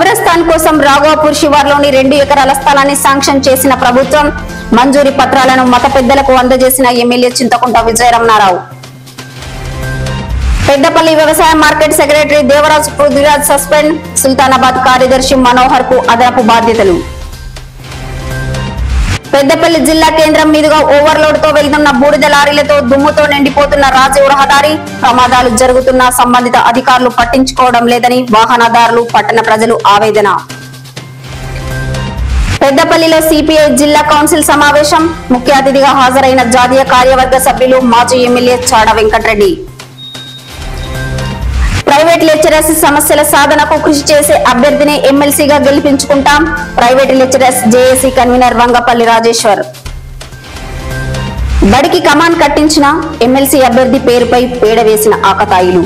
కబ్రస్థాన్ కోసం రాఘవపూర్ శివార్లోని 2 ఎకరాల స్థలాన్ని శాంక్షన్ చేసిన ప్రభుత్వం మంజూరీ పత్రాలను మత పెద్దలకు అందజేసిన ఎమ్మెల్యే చింతకుంట విజయరమణారావు. పెద్దపల్లి వ్యవసాయ market secretary Devaraj Prithviraj suspend, Sultanabad కార్యదర్శి మనోహర్ కు అదనపు బాధ్యతలు. పెద్దపల్లి జిల్లా కేంద్రం మీదుగా ఓవర్లోడ్ తో వెళ్తున్న బూడిద లారీలతో దుమ్ముతో నిండిపోతున్న రాజీవ్ రహదారి, ప్రమాదాలు జరుగుతున్న సంబంధిత అధికారులు పట్టించుకోవడం లేదని వాహనదారులు, పట్టణ ప్రజలు ఆవేదన. పెద్దపల్లిలో సిపిఐ జిల్లా కౌన్సిల్ సమావేశం, ముఖ్య అతిథిగా హాజరైన జాతీయ కార్యవర్గ సభ్యులు, మాజీ MLA Chada Venkata Reddy. Private lecturers సమస్యల సాధనకు కృషి చేసే అభ్యర్థిని ఎమ్మెల్సీగా గెలిపించుకుంటాం, private lecturers JAC convener Vangapalli Rajeshwar. బడికి కమాన్ కట్టించిన ఎమ్మెల్సీ అభ్యర్థి పేరుపై పేడ వేసిన ఆకతాయిలు.